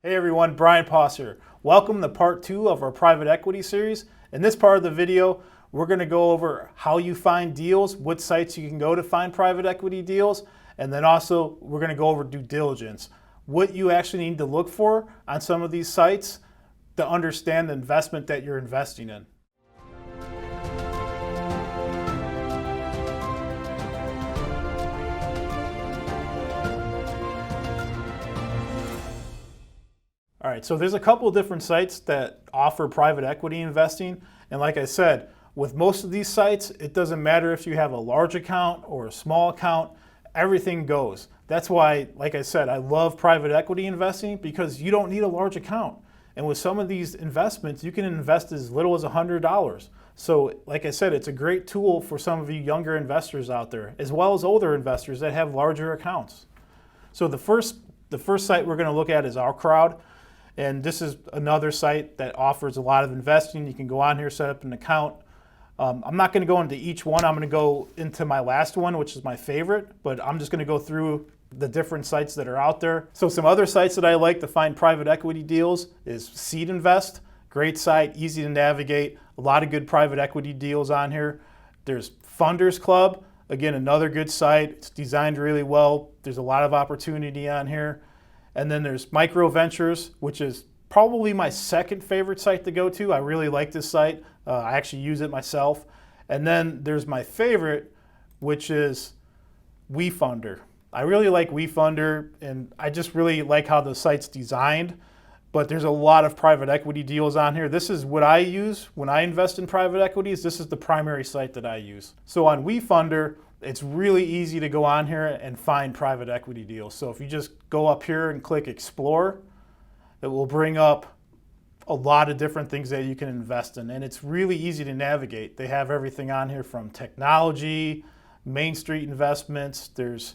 Hey everyone, Brian Poss here. Welcome to part 2 of our private equity series. In this part of the video, we're going to go over how you find deals, what sites you can go to find private equity deals, and then also we're going to go over due diligence, what you actually need to look for on some of these sites to understand the investment that you're investing in. All right, so there's a couple of different sites that offer private equity investing. And like I said, with most of these sites, it doesn't matter if you have a large account or a small account, everything goes. That's why, like I said, I love private equity investing because you don't need a large account. And with some of these investments, you can invest as little as $100. So like I said, it's a great tool for some of you younger investors out there, as well as older investors that have larger accounts. So the first site we're gonna look at is Our Crowd. And this is another site that offers a lot of investing. You can go on here, set up an account. I'm not going to go into each one. I'm going to go into my last one, which is my favorite, but I'm just going to go through the different sites that are out there. So some other sites that I like to find private equity deals is Seed Invest. Great site, easy to navigate. A lot of good private equity deals on here. There's Funders Club. Again, another good site. It's designed really well. There's a lot of opportunity on here. And then there's Micro Ventures, which is probably my second favorite site to go to. I really like this site. I actually use it myself. And then there's my favorite, which is WeFunder. I really like WeFunder, and I just really like how the site's designed. But there's a lot of private equity deals on here. This is what I use when I invest in private equities. This is the primary site that I use. So on WeFunder, it's really easy to go on here and find private equity deals. So if you just go up here and click Explore, it will bring up a lot of different things that you can invest in. And it's really easy to navigate. They have everything on here from technology, Main Street investments, there's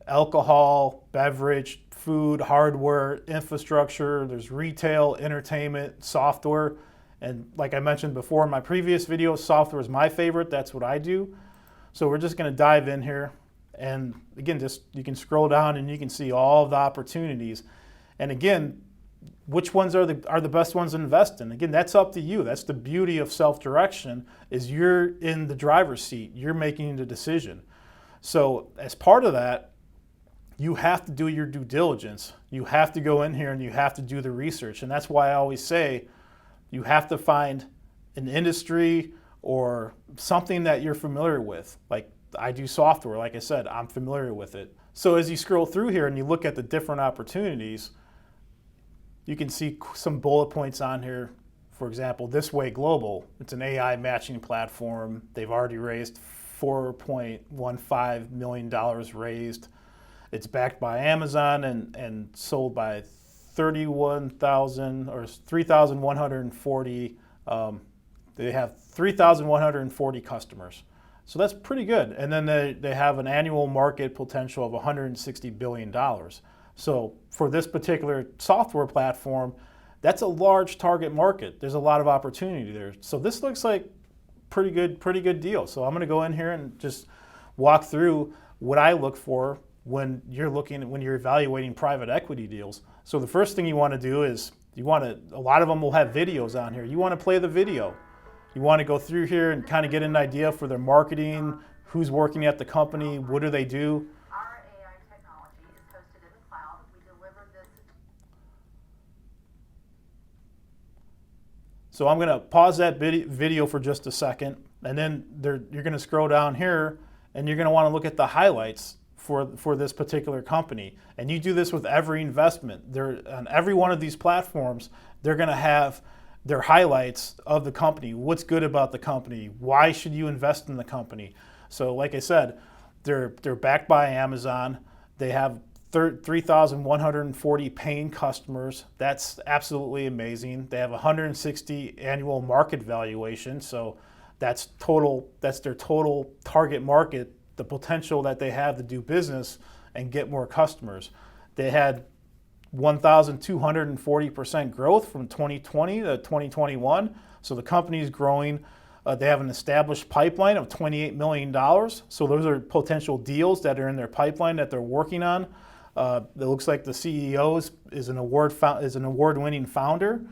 alcohol, beverage, food, hardware, infrastructure, there's retail, entertainment, software. And like I mentioned before in my previous video, software is my favorite. That's what I do. So we're just going to dive in here, and again, just you can scroll down and you can see all of the opportunities. And again, which ones are the best ones to invest in? Again, that's up to you. That's the beauty of self-direction, is you're in the driver's seat. You're making the decision. So as part of that, you have to do your due diligence. You have to go in here and you have to do the research. And that's why I always say you have to find an industry or something that you're familiar with. Like I do software, like I said, I'm familiar with it. So as you scroll through here and you look at the different opportunities, you can see some bullet points on here. For example, This Way Global, it's an AI matching platform. They've already raised $4.15 million raised. It's backed by Amazon and sold by 3,140 they have 3,140 customers. So that's pretty good. And then they have an annual market potential of $160 billion. So for this particular software platform, that's a large target market. There's a lot of opportunity there. So this looks like pretty good deal. So I'm going to go in here and just walk through what I look for when you're evaluating private equity deals. So the first thing you want to do is a lot of them will have videos on here. You want to play the video. You want to go through here and kind of get an idea for their marketing, who's working at the company, what do they do. Our AI technology is hosted in the cloud. We deliver this. So I'm going to pause that video for just a second, and then you're going to scroll down here, and you're going to want to look at the highlights for this particular company. And you do this with every investment. On every one of these platforms, they're going to have their highlights of the company. What's good about the company? Why should you invest in the company? So like I said, they're backed by Amazon. They have 3,140 paying customers. That's absolutely amazing. They have 160 annual market valuation. So that's their total target market, the potential that they have to do business and get more customers. They had 1,240% growth from 2020 to 2021. So the company is growing. They have an established pipeline of $28 million. So those are potential deals that are in their pipeline that they're working on. It looks like the CEO is an award-winning founder.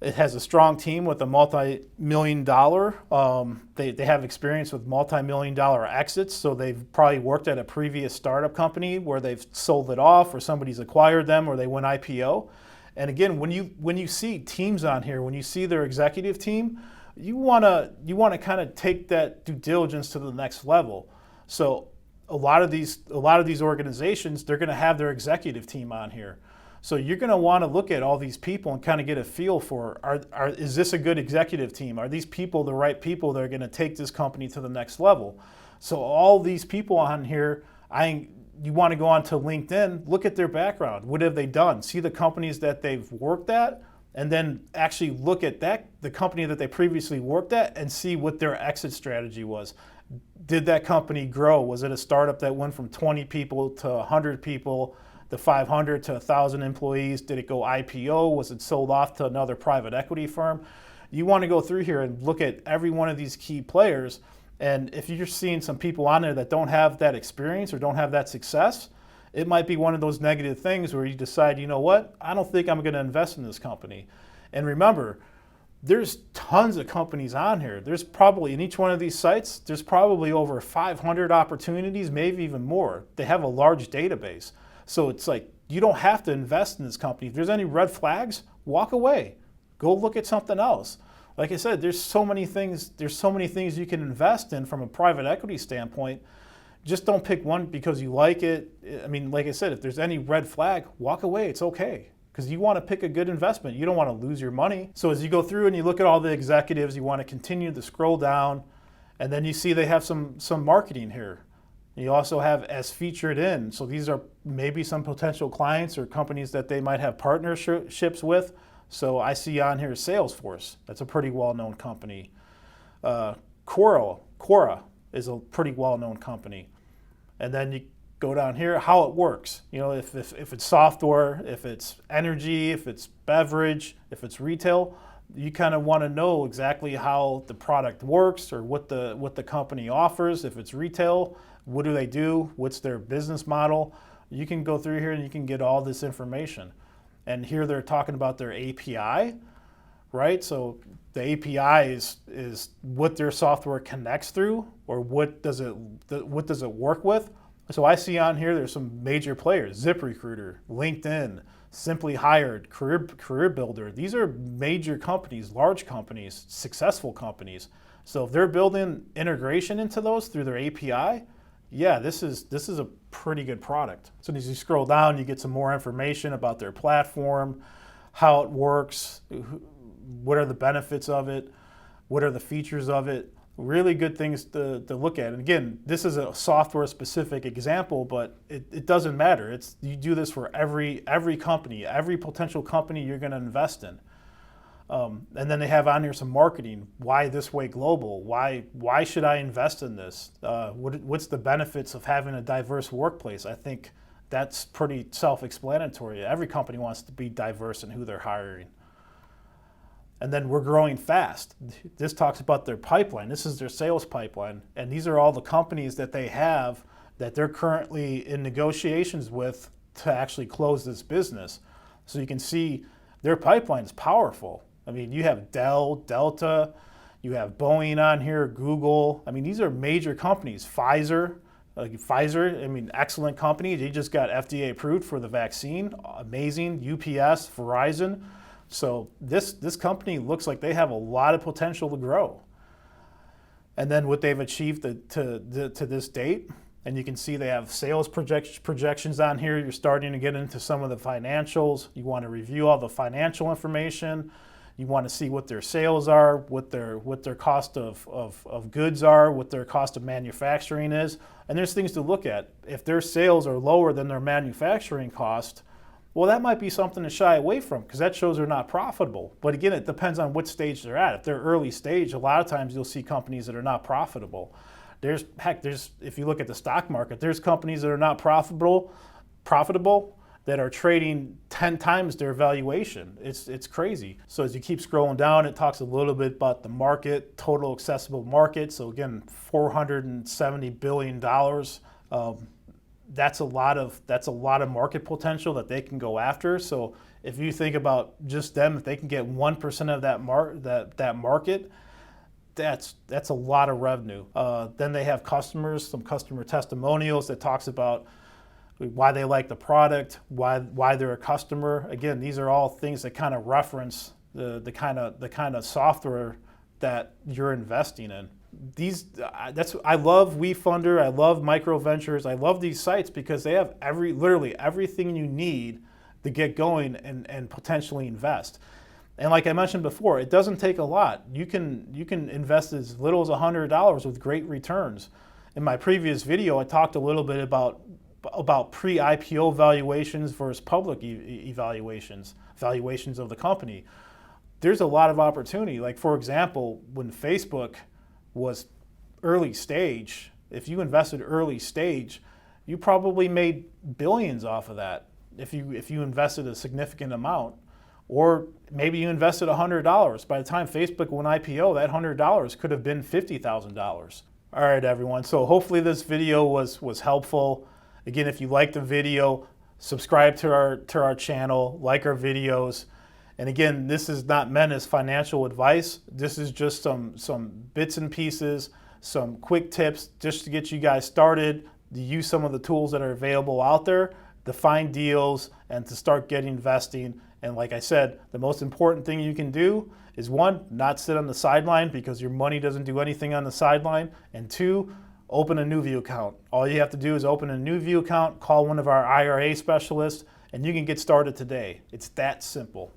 It has a strong team with a multi-million dollar. They have experience with multi-million dollar exits, so they've probably worked at a previous startup company where they've sold it off, or somebody's acquired them, or they went IPO. And again, when you see teams on here, when you see their executive team, you wanna kind of take that due diligence to the next level. So a lot of these organizations, they're going to have their executive team on here. So you're going to want to look at all these people and kind of get a feel for, is this a good executive team? Are these people the right people that are going to take this company to the next level? So all these people on here, you want to go on to LinkedIn, look at their background. What have they done? See the companies that they've worked at, and then actually look at the company that they previously worked at, and see what their exit strategy was. Did that company grow? Was it a startup that went from 20 people to 100 people, to 500 to 1,000 employees? Did it go IPO? Was it sold off to another private equity firm? You want to go through here and look at every one of these key players. And if you're seeing some people on there that don't have that experience or don't have that success, it might be one of those negative things where you decide, you know what, I don't think I'm going to invest in this company. And remember, there's tons of companies on here. There's probably, in each one of these sites, there's probably over 500 opportunities, maybe even more. They have a large database. So it's like, you don't have to invest in this company. If there's any red flags, walk away. Go look at something else. Like I said, there's so many things you can invest in from a private equity standpoint. Just don't pick one because you like it. I mean, like I said, if there's any red flag, walk away. It's okay. Because you want to pick a good investment. You don't want to lose your money. So as you go through and you look at all the executives, you want to continue to scroll down, and then you see they have some marketing here. You also have as featured in. So these are maybe some potential clients or companies that they might have partnerships with. So I see on here Salesforce. That's a pretty well-known company. Quora is a pretty well-known company. And then you go down here, how it works. You know, if it's software, if it's energy, if it's beverage, if it's retail, you kind of want to know exactly how the product works or what the company offers. If it's retail, what do they do? What's their business model? You can go through here and you can get all this information. And here they're talking about their API, right? So the API is what their software connects through, or what does it work with. So I see on here there's some major players: ZipRecruiter, LinkedIn, Simply Hired, Career Builder. These are major companies, large companies, successful companies. So if they're building integration into those through their API, yeah, this is a pretty good product. So as you scroll down, you get some more information about their platform, how it works, what are the benefits of it, what are the features of it. Really good things to look at. And again, this is a software specific example, but it doesn't matter. You do this for every company, every potential company you're going to invest in. And then they have on here some marketing. Why This Way Global? Why should I invest in this? What's the benefits of having a diverse workplace? I think that's pretty self-explanatory. Every company wants to be diverse in who they're hiring. And then we're growing fast. This talks about their pipeline. This is their sales pipeline. And these are all the companies that they have that they're currently in negotiations with to actually close this business. So you can see their pipeline is powerful. I mean, you have Dell, Delta, you have Boeing on here, Google. I mean, these are major companies. Pfizer, I mean, excellent company. They just got FDA approved for the vaccine. Amazing. UPS, Verizon. So this company looks like they have a lot of potential to grow. And then what they've achieved to this date, and you can see they have sales projections on here. You're starting to get into some of the financials. You want to review all the financial information. You want to see what their sales are, what their cost of goods are, what their cost of manufacturing is. And there's things to look at. If their sales are lower than their manufacturing cost, well, that might be something to shy away from, because that shows they're not profitable. But again, it depends on what stage they're at. If they're early stage, a lot of times you'll see companies that are not profitable. If you look at the stock market, there's companies that are not profitable that are trading 10 times their valuation. It's crazy. So as you keep scrolling down, it talks a little bit about the market, total accessible market. So again, $470 billion. that's a lot of market potential that they can go after. So if you think about just them, if they can get 1% of that market, that's a lot of revenue. Then they have customers, some customer testimonials that talks about why they like the product, why they're a customer. Again, these are all things that kind of reference the kind of software that you're investing in. I love WeFunder, I love Micro Ventures, I love these sites because they have literally everything you need to get going and potentially invest. And like I mentioned before, it doesn't take a lot. You can invest as little as $100 with great returns. In my previous video, I talked a little bit about pre-IPO valuations versus public valuations of the company. There's a lot of opportunity. Like for example, when Facebook was early stage, if you invested early stage, you probably made billions off of that if you invested a significant amount. Or maybe you invested $100. By the time Facebook went IPO, that $100 could have been $50,000. All right, everyone. So hopefully this video was helpful. Again, if you liked the video, subscribe to our channel, like our videos. And again, this is not meant as financial advice. This is just some bits and pieces, some quick tips just to get you guys started, to use some of the tools that are available out there, to find deals and to start getting investing. And like I said, the most important thing you can do is one, not sit on the sideline because your money doesn't do anything on the sideline. And two, open a NuView account. All you have to do is open a NuView account, call one of our IRA specialists, and you can get started today. It's that simple.